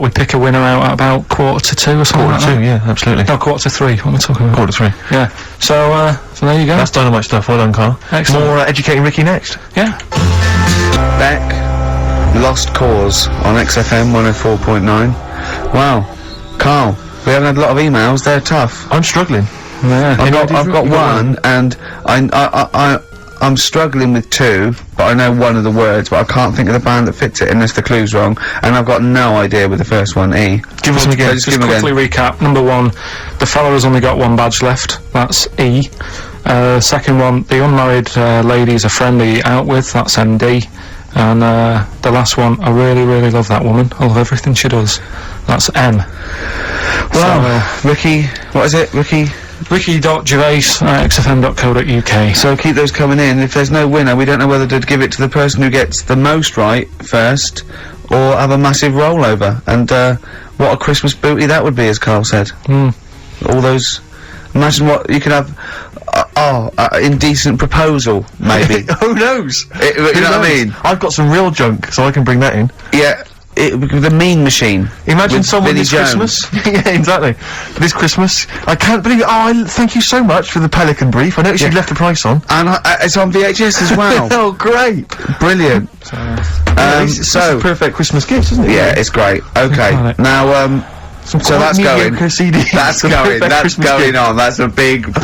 we pick a winner out at about 1:45 or something. Quarter to 2, yeah, absolutely. No, 2:45. What am I talking about? 2:45. Yeah. So there you go. That's dynamite stuff. Well done, Carl. Excellent. More Educating Ricky next. Yeah. Beck, Lost Cause on XFM 104.9. Wow, Carl, we haven't had a lot of emails. They're tough. I'm struggling. Yeah. I've got one, and I'm struggling with two, but I know one of the words, but I can't think of the band that fits it unless the clue's wrong, and I've got no idea with the first one. E. Give us them again. Just Just give 'em quickly recap. Number 1, the fella has only got one badge left. That's E. Second one, the unmarried lady is a friend that you out with. That's MD. And the last one, I really, really love that woman. I love everything she does. That's M. Well, Ricky, what is it? Ricky.gervais@xfm.co.uk. So keep those coming in. If there's no winner, we don't know whether to give it to the person who gets the most right first, or have a massive rollover. And what a Christmas booty that would be, as Carl said. All those. Imagine what you could have. Indecent proposal, maybe. Who knows? You know what I mean? I've got some real junk, so I can bring that in. Yeah. The mean machine. Imagine with someone Vinnie this Jones. Christmas. Yeah, exactly. This Christmas, I can't believe it. Oh, thank you so much for the Pelican brief. I noticed you left the price on. And it's on VHS as well. Oh, great. Brilliant. This is a perfect Christmas gift, isn't it? Yeah, it's great. Okay, Right. now so that's going. CD. That's going. That's going on. That's a big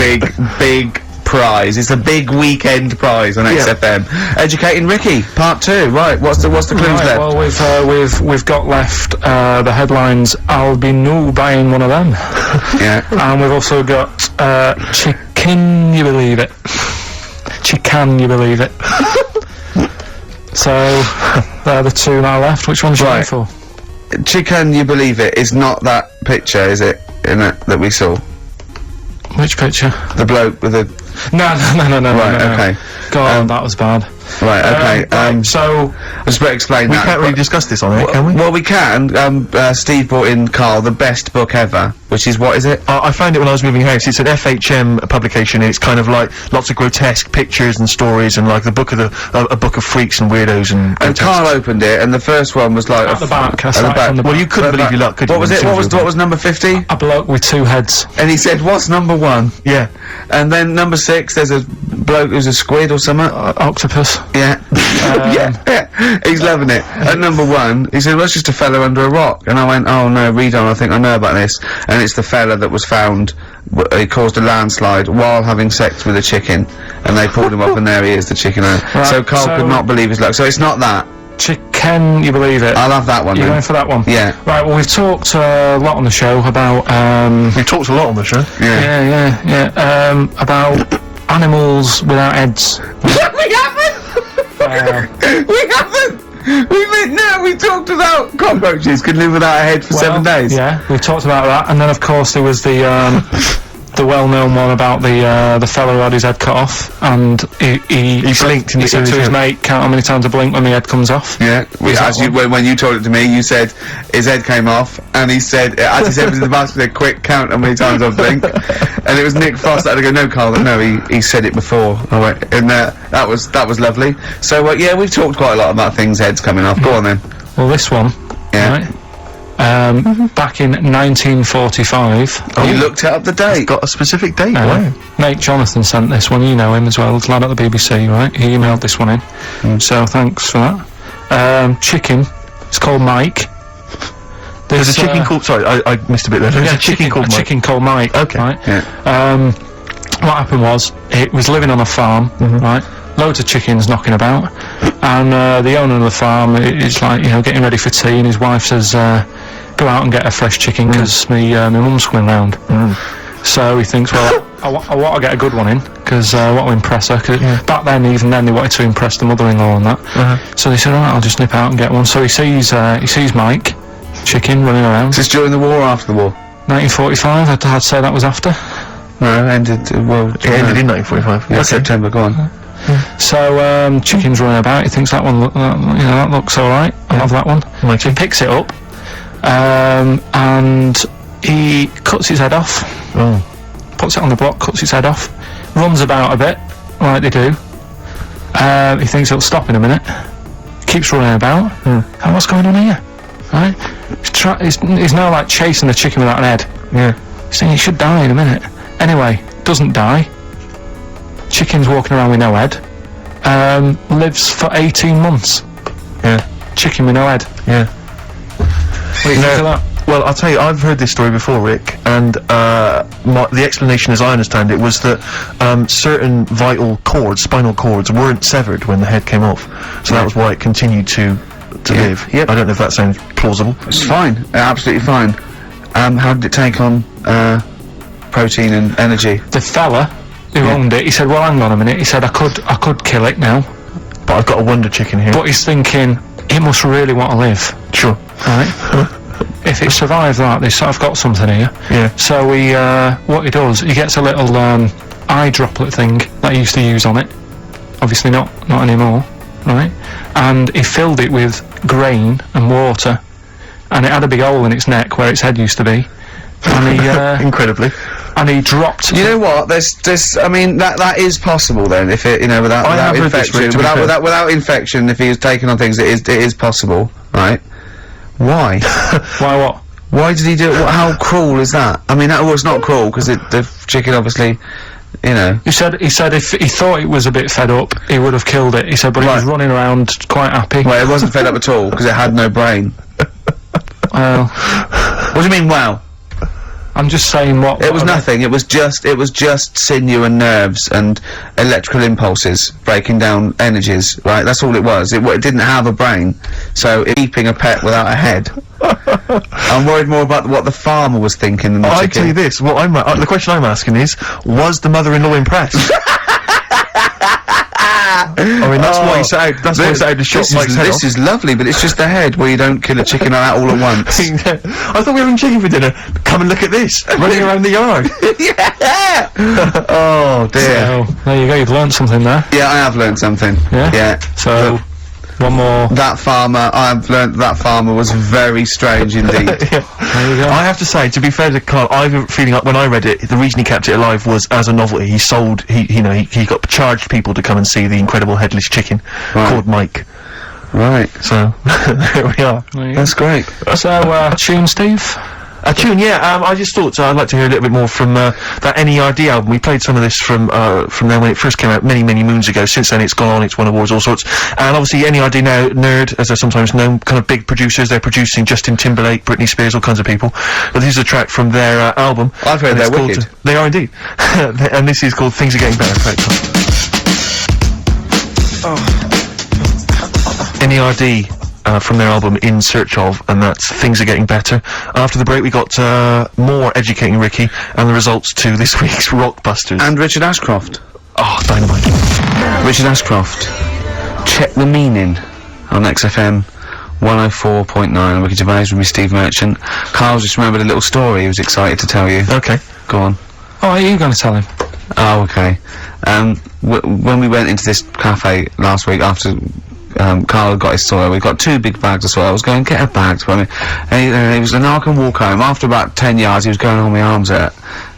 prize. It's a big weekend prize on XFM. Educating Ricky, part 2. Right. What's the clues Right, left? well, we've got left the headlines. I'll be new buying one of them. Yeah. And we've also got chicken, you believe it? Chicken, you believe it? So they're the two now left. Which one's you going Right. for? Chicken, you believe it? Is not that picture, is it? In it that we saw. Which picture? The bloke with the. No. Right. Okay. God, that was bad. Right. Okay. Right, so I just better explain We that. can't really discuss this on it, can we? Well, we can. Steve brought in, Carl, the best book ever, which is, what is it? I found it when I was moving house. It's an FHM publication, and it's kind of like lots of grotesque pictures and stories, and like the book of a book of freaks and weirdos and. And Carl opened it, and the first one was like At the back, I at the started back. from the Well, you couldn't believe your luck, could you? What was it? What was number 50? a bloke with two heads. And he said, "What's number 1?" Yeah. And then number 6, there's a bloke who's a squid or something. Octopus. Yeah. Yeah. He's loving it. At number 1, he said, "Well, it's just a fella under a rock." And I went, "Oh no, read on. I think I know about this." And it's the fella that was found. He caused a landslide while having sex with a chicken, and they pulled him up, and there he is, the chicken. So Carl could not believe his luck. So it's not that. Chicken, you believe it? I'll have that one. You're then. going for that one? Yeah. Right, well, we've talked a lot on the show about, We talked a lot on the show. Yeah. about animals without heads. We haven't. We haven't. We talked about cockroaches could live without a head for 7 days. Yeah, we talked about that, and then of course there was the well-known one about the fella who had his head cut off, and he blinked and he said to his mate, "Count how many times I blink when my head comes off." Yeah, when you told it to me, you said his head came off, and he said, as he said to the basket, he said, "Quick, count how many times I blink." And it was Nick Frost that had to go, "No, Carl, no, he said it before." I went, and that was lovely. So yeah, we've talked quite a lot about things heads coming off. Go on then. Well, this one, Yeah. right? Back in 1945. You looked it up the date. Got a specific date. Wow. Mate Jonathan sent this one, you know him as well, the lad at the BBC, right? He emailed this one in, so thanks for that. Chicken, it's called Mike. There's a chicken called. Sorry, I missed a bit there. There's a chicken called Mike. chicken called Mike. Okay. Right? Yeah. What happened was, it was living on a farm, right? Loads of chickens knocking about, and the owner of the farm is like, you know, getting ready for tea, and his wife says, "Go out and get a fresh chicken, because my mum's coming round." So he thinks, well, I want to get a good one in, because I want to impress her. Cause back then, even then, they wanted to impress the mother-in-law and that. So they said, "All right, I'll just nip out and get one." So he sees Mike, chicken, running around. Is this during the war or after the war? 1945, I'd say that was after. No, it ended. It ended in 1945. Yeah, September. Go on. So chicken's running about. He thinks that one, that looks all right. I'll have that one. So he picks it up, and he cuts his head off. Puts it on the block, cuts its head off, runs about a bit, like they do. He thinks it'll stop in a minute. Keeps running about. And what's going on here? Right? He's now like chasing the chicken without an head. Yeah. He's saying he should die in a minute. Anyway, doesn't die. Chicken's walking around with no head. Lives for 18 months. Yeah. Chicken with no head. Yeah. What do you think of that? Well, I'll tell you, I've heard this story before, Rick, and the explanation, as I understand it, was that certain vital cords, spinal cords, weren't severed when the head came off, so that was why it continued to live. Yep. I don't know if that sounds plausible. It's fine, absolutely fine. How did it take on protein and energy? The fella who owned it, he said, well, hang on a minute. He said, I could kill it now. But I've got a Wonder Chicken here. But he's thinking, it must really want to live. Sure. Right? If it survives that, they've sort of got something here. Yeah. So he, what he does, he gets a little eye droplet thing that he used to use on it. Obviously not anymore, right? And he filled it with grain and water, and it had a big hole in its neck where its head used to be. And he, incredibly. and he dropped. You know what? I mean, that is possible then. If it, without infection, without infection, if he was taking on things, it is possible, right? Why? Why what? Why did he do it? How cruel is that? I mean, that was not cruel because the chicken obviously, He said if he thought it was a bit fed up, he would have killed it. He said, but he was running around quite happy. Well, it wasn't fed up at all because it had no brain. Well, What do you mean? Wow. I'm just saying what. It was nothing. It was just sinew and nerves and electrical impulses breaking down energies. Right. That's all it was. It didn't have a brain. So keeping a pet without a head. I'm worried more about what the farmer was thinking than the I chicken. tell you this. What the question I'm asking is, was the mother-in-law impressed? I mean, that's why he set out. That's why he set out to shot Mike's head This is lovely, but it's just the head where you don't kill a chicken like that all at once. I thought we were having chicken for dinner. Come and look at this, running around the yard. Yeah. Oh dear. So, there you go. You've learned something there. Yeah, I have learned something. Yeah. Yeah. So, one more. That farmer, I've learnt that farmer was very strange indeed. There you go. I have to say, to be fair to Carl, I have a feeling like when I read it, the reason he kept it alive was as a novelty. He sold, he got charged people to come and see the incredible headless chicken called Mike. Right. So, there we are. There you go. That's great. So, tune, Steve. A tune, yeah. I just thought I'd like to hear a little bit more from that NERD album. We played some of this from then when it first came out many moons ago. Since then, it's gone on. It's won awards, all sorts. And obviously, NERD now, Nerd, as they're sometimes known, kind of big producers. They're producing Justin Timberlake, Britney Spears, all kinds of people. But this is a track from their album. I've heard and they're it's called, wicked. They are indeed. And this is called Things Are Getting Better. NERD. From their album In Search Of, and that's Things Are Getting Better. After the break we got more Educating Ricky and the results to this week's Rockbusters. And Richard Ashcroft. Oh, dynamite. Richard Ashcroft. Check the Meaning on XFM 104.9. Ricky Gervais with me, Steve Merchant. Carl just remembered a little story he was excited to tell you. Okay. Go on. Oh, are you going to tell him? Oh, okay. When we went into this cafe last week after Carl got his soil, we got 2 big bags of soil. I was going, get a bag for me. And he was like, no, I can walk home. After about 10 yards, he was going on my arms out.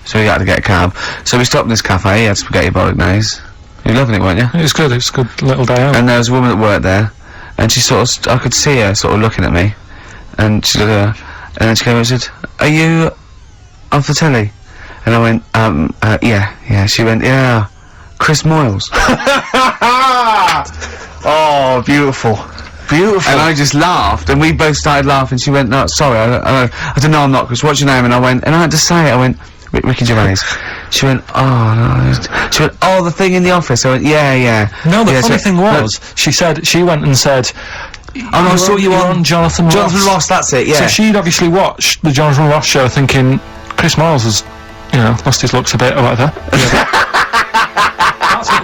So he had to get a cab. So we stopped in this cafe, he had spaghetti bolognese. You were loving it, weren't you? It was good. It was a good little day out. And there was a woman that worked there, and she sort of, I could see her sort of looking at me. And she looked at her, and then she came over and said, are you off the telly? And I went, yeah. She went, yeah, Chris Moyles. Oh, beautiful. Beautiful. And I just laughed, and we both started laughing. She went, no, sorry, I don't know, I'm not Chris, what's your name? And I went, and I had to say it, I went, Ricky Gervais. She went, oh, no. She went, oh, the thing in the office. I went, yeah. No, the Yeah, funny so- thing was, she went and said, Oh, no, I saw you on Jonathan Ross. Jonathan Ross, that's it, yeah. So she'd obviously watched the Jonathan Ross show thinking, Chris Miles has, lost his looks a bit or whatever.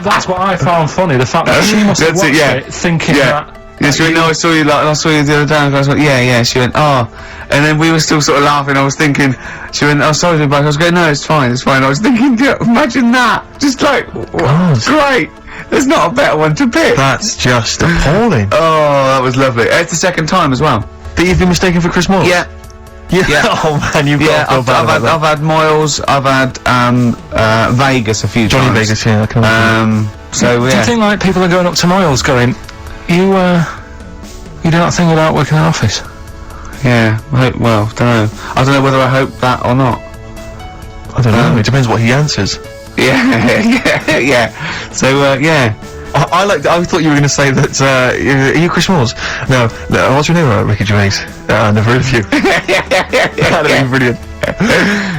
That's what I found funny, the fact that she must have That's it, watched yeah. it thinking Yeah. that... Yes, she went, no, I saw you the other day, and I was like, yeah. She went, oh. And then we were still sort of laughing, I was thinking, she went, oh, sorry, I was going, no, it's fine. I was thinking, yeah, imagine that. Just like, great. There's not a better one to pick. That's just appalling. Oh, that was lovely. It's the second time as well. That you've been mistaken for Chris Moyles? Yeah. Yeah. Yeah. Oh man, you've got to feel bad about that. I've had Moyles, I've had, Vegas a few Johnny times. Vegas, yeah, I can imagine. So, Do you yeah. think, like, people are going up to Miles going, you do that thing about working in an office? Yeah, well, don't know. I don't know whether I hope that or not. I don't know. It depends what he answers. Yeah, yeah. So, yeah. I thought you were going to say that, are you Chris Moores? No, what's your name, Ricky Gervais? Never heard of you. That'd have been brilliant.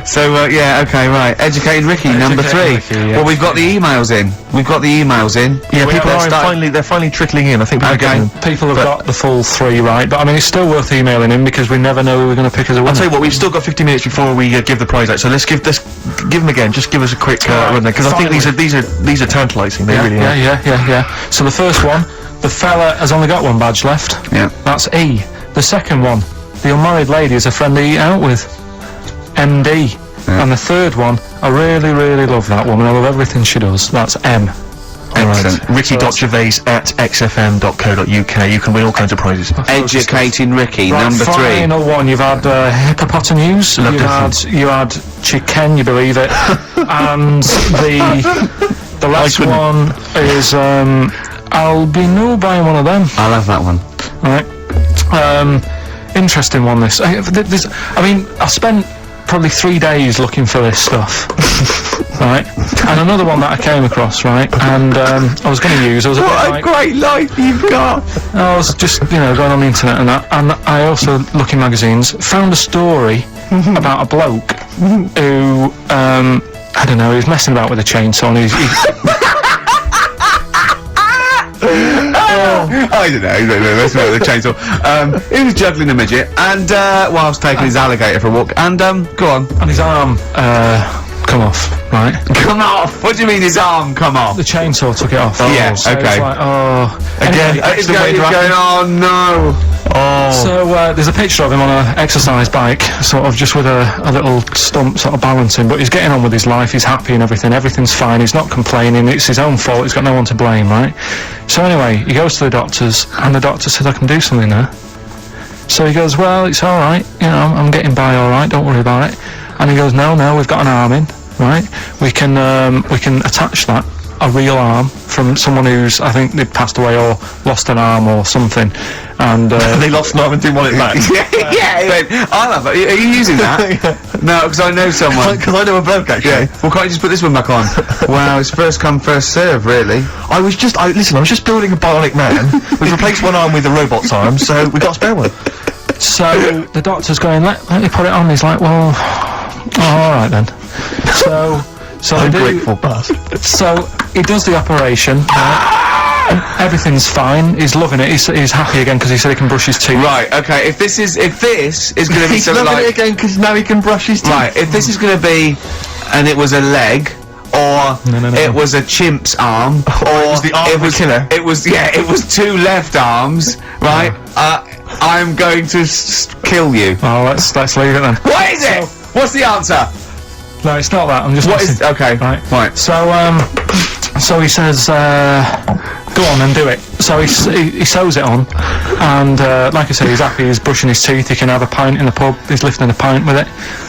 So, yeah, okay, right. Educated Ricky, number 3. Ricky, yeah. Well, we've got the emails in. Yeah, people are they're finally trickling in. I think people are getting them. People have got the full 3 right, but I mean, it's still worth emailing in because we never know who we're going to pick as a winner. I'll tell you what, we've still got 50 minutes before we give the prize out, so let's give them again. Just give us a quick run there, because I think these are tantalising. They really are. Yeah. So the first one, the fella has only got 1 badge left. Yeah. That's E. The second one, the unmarried lady is a friend to eat out with. MD. Yeah. And the third one, I really, really love that woman. I love everything she does. That's M. Excellent. Ricky.gervais@xfm.co.uk. You can win all kinds of prizes. Educating Ricky, Right, number 3. final one. You've had hippopotamus. You had chicken. You believe it. And the last one is I'll be no buying one of them. I love that one. Right. Interesting one. This. I mean, I spent probably 3 days looking for this stuff. Right. And another one that I came across. Right. And I was going to use. I was a bit like, great life you've got. I was just, going on the internet and that, and I also look in magazines, found a story about a bloke who, I don't know, he was messing about with a chainsaw and I don't know, that's about the chainsaw. He was juggling a midget, and, whilst taking his alligator for a walk, and, go on. and his arm, come off, right? Come off! What do you mean his arm come off? The chainsaw took it off. Yeah, so okay. It's like, Again, anyway, He's going, oh no! so, there's a picture of him on an exercise bike, sort of just with a little stump sort of balancing, but he's getting on with his life, he's happy and everything's fine, he's not complaining, it's his own fault, he's got no one to blame, right? So anyway, he goes to the doctors, and the doctor said, I can do something there. So he goes, well, it's alright, I'm getting by alright, don't worry about it. And he goes, no, we've got an arm in, right? We can attach that, a real arm, from someone who's, I think they've passed away or lost an arm or something, and they lost an arm and didn't want it back. yeah, I love it. Are you using that? No, because I know someone. Because I know a bloke, actually. Yeah. Well, can't you just put this one back on? Wow, it's first come, first serve, really. I was just building a bionic man. We've replaced one arm with a robot's arm, so we got a spare one. So the doctor's going, let me put it on. He's like, well, alright then. So they do, Ungrateful bastard. so he does the operation, right? Everything's fine, he's loving it, he's happy again because he said he can brush his teeth. Right, okay, if this is going to be He's something loving like... it again because now he can brush his teeth. Right, if this is going to be, and it was a leg, or No. it was a chimp's arm, or it was the arm of a killer. It was 2 left arms, right? I'm going to kill you. Oh, let's leave it then. What is it? What's the answer? No, it's not that, I'm just What is... guessing. Okay, Right. So he says, go on and do it. So he sews it on, and like I say, he's happy, he's brushing his teeth, he can have a pint in the pub, he's lifting a pint with it,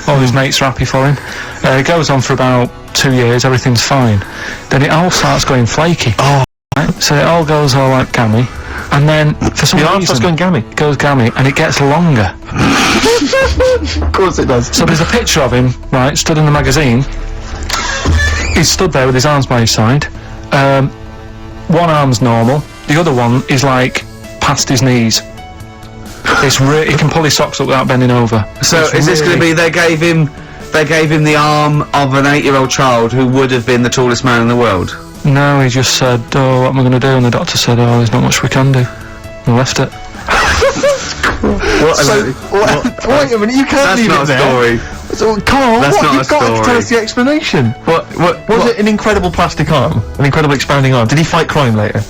all his mates are happy for him. It goes on for about 2 years, everything's fine. Then it all starts going flaky. Oh. Right? So it all goes all like gammy, and then for some The arm reason starts going gammy. it goes gammy, and it gets longer. Of course it does. So there's a picture of him, right, stood in the magazine. He's stood there with his arms by his side. One arm's normal, the other one is like past his knees. He can pull his socks up without bending over. So It's is this going to really- be they gave him the arm of an 8-year-old child who would have been the tallest man in the world? No, he just said, oh, what am I going to do? And the doctor said, oh, there's not much we can do. And left it. Wait a minute, you can't That's leave not it a there. story. So, Carl, That's what? not You've a got to tell story. us the explanation. What? Was it an incredible plastic arm? An incredible expanding arm? Did he fight crime later?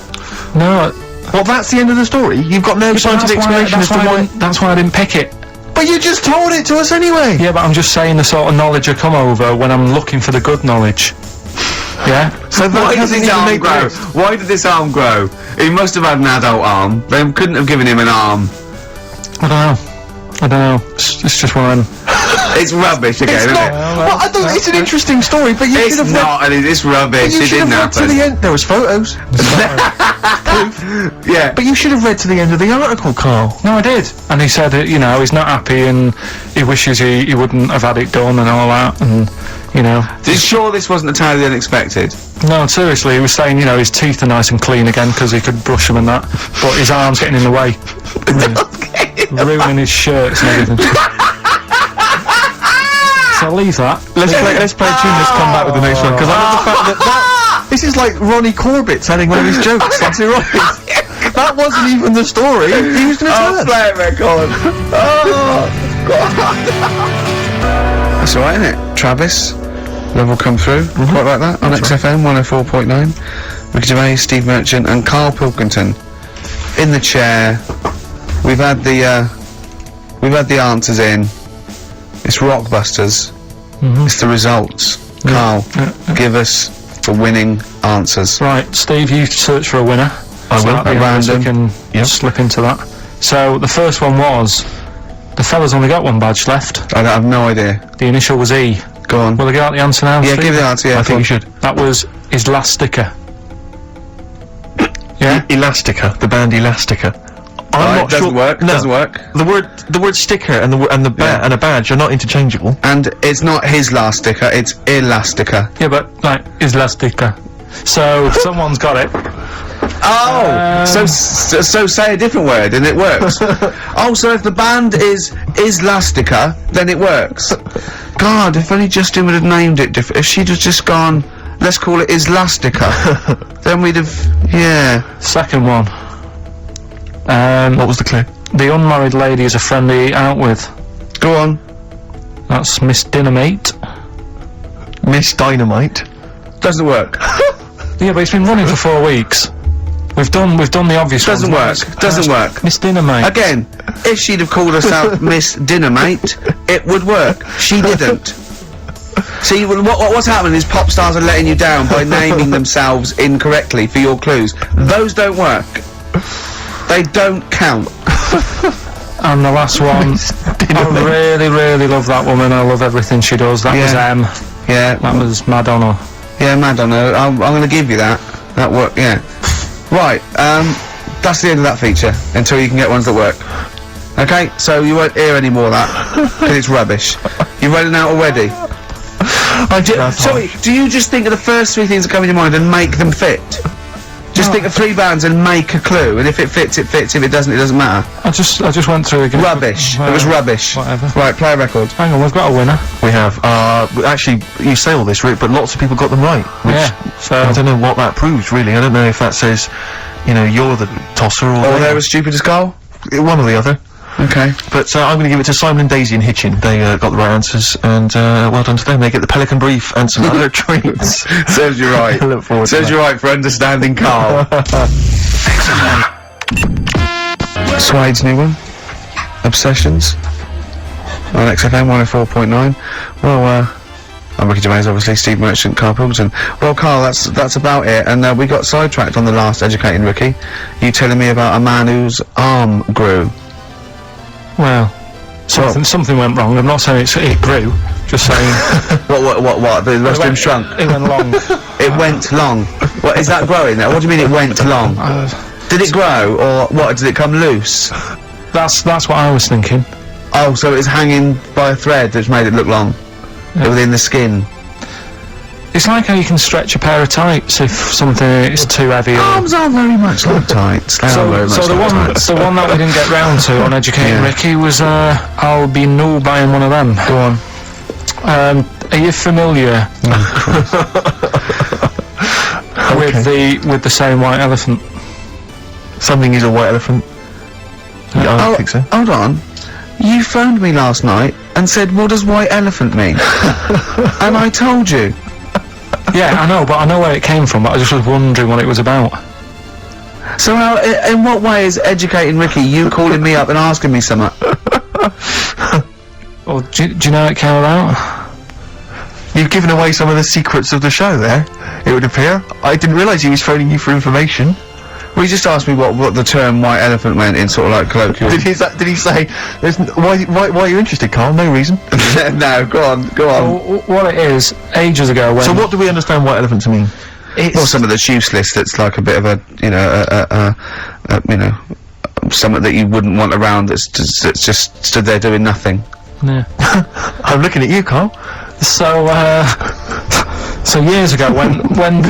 No. Well, that's the end of the story. You've got no scientific explanation as to why... That's why I didn't pick it. But you just told it to us anyway! Yeah, but I'm just saying the sort of knowledge I come over when I'm looking for the good knowledge. Yeah? So that Why did hasn't his even arm made grow? sense. Why did this arm grow? He must have had an adult arm. They couldn't have given him an arm. I don't know. It's just one of them. It's rubbish again, It's isn't not. it? Well, I don't. It's an interesting story, but you It's should have not, and it's rubbish. read. You It should didn't have read to happen. the end. There was photos. Yeah. But you should have read to the end of the article, Carl. No, I did. And he said, you know, he's not happy and he wishes he wouldn't have had it done and all that. And, you know. Are you sure this wasn't entirely unexpected? No, seriously, he was saying, you know, his teeth are nice and clean again because he could brush them and that. But his arm's getting in the way. Ruining his shirts and everything. So I'll leave that. Let's play a tune. Let's come back with the next one because I love the fact that this is like Ronnie Corbett telling one of his jokes. That's it, right? That wasn't even the story. He was going to tell us. Play it record. Oh, God. That's alright, isn't it? Travis, love will come through. Quite like that. On XFM 104.9. Ricky Gervais, Steve Merchant, and Carl Pilkington in the chair. We've had the answers in. It's Rockbusters. It's the results. Carl, give us the winning answers. Right, Steve, you search for a winner. I will. At random. We can slip into that. So the first one was, the fella's only got one badge left. I have no idea. The initial was E. Go on. Will I get out the answer now? Yeah, Steve? give the answer. Yeah, I think you should. That was his last sticker. Yeah? Elastica, the band Elastica. I'm Right, not doesn't sure. work. No, Doesn't work. The word sticker and and a badge are not interchangeable. And it's not his last sticker. It's Elastica. Yeah, but, like, his last sticker. So, someone's got it. Oh, so say a different word and it works. Oh, so if the band is Elastica, then it works. God, if only Justin would have named it different. If she'd have just gone, let's call it Islastica, then we'd have, yeah. Second one. What was the clue? The unmarried lady is a friend they eat out with. Go on. That's Miss Dynamite. Miss Dynamite. Doesn't work. Yeah, but it's been running for 4 weeks. We've done the obvious Doesn't ones. work. Doesn't work. Miss Dynamite. Again, if she'd have called herself Miss Dynamite, it would work. She didn't. See, what's happening is pop stars are letting you down by naming themselves incorrectly for your clues. Those don't work. They don't count. And the last one, I really, really love that woman. I love everything she does. That was M. Yeah. That was Madonna. Yeah, Madonna. I'm going to give you that. That worked. Yeah. Right. That's the end of that feature until you can get ones that work. Okay. So you won't hear any more of that because it's rubbish. You're running out already. Sorry. Do you just think of the first three things that come in your mind and make them fit? Just think of three bands and make a clue, and if it fits, it fits. If it doesn't, it doesn't matter. I just went through again. Rubbish. It was rubbish. Whatever. Right, play a record. Hang on, we've got a winner. We have. Actually, you say all this, Rick, but lots of people got them right. Which Yeah. So I don't know what that proves, really. I don't know if that says, you know, you're the tosser or Oh, they were stupid as Carl? one or the other. Okay. But I'm going to give it to Simon and Daisy in Hitchin. They got the right answers, and well done to them. They get the Pelican Brief and some other treats. Serves you right. I look forward to Serves that. you right for understanding Carl. Swade's new one. Obsessions. On XFM 104.9. Well, I'm Ricky Gervais, obviously, Steve Merchant, Carl Pilkington. Well, Carl, that's about it, and we got sidetracked on the last Educating Ricky. You telling me about a man whose arm grew. well, something went wrong. I'm not saying it grew. Just saying What? The rest of him shrunk? it went long. It went long. What, is that growing there? What do you mean it went long? Did it grow, or what? Did it come loose? That's what I was thinking. Oh, so it's hanging by a thread that's made it look long. Within the skin. It's like how you can stretch a pair of tights if something is too heavy. Or Arms are very much like tights. They are very much so the like one, tights. the one that we didn't get round to on Educating Yeah. Ricky was I'll be no buying one of them. Go on. Are you familiar with the saying white elephant? Something is a white elephant. Yeah, I don't think so. Hold on. You phoned me last night and said, what does white elephant mean? And I told you. Yeah, I know, but I know where it came from, but I just was wondering what it was about. So how, in what way is Educating Ricky you calling me up and asking me something? Well, do you know how it came about? You've given away some of the secrets of the show there, it would appear. I didn't realise he was phoning you for information. Well, he just asked me what the term white elephant meant in sort of like colloquial. Did he say, why are you interested, Carl? No reason. No, go on. Well, what it is, ages ago when... So what do we understand white elephant to mean? Well, some of that's useless, that's like a bit of a, you know, something that you wouldn't want around that's just stood there doing nothing. Yeah. I'm looking at you, Carl. So years ago when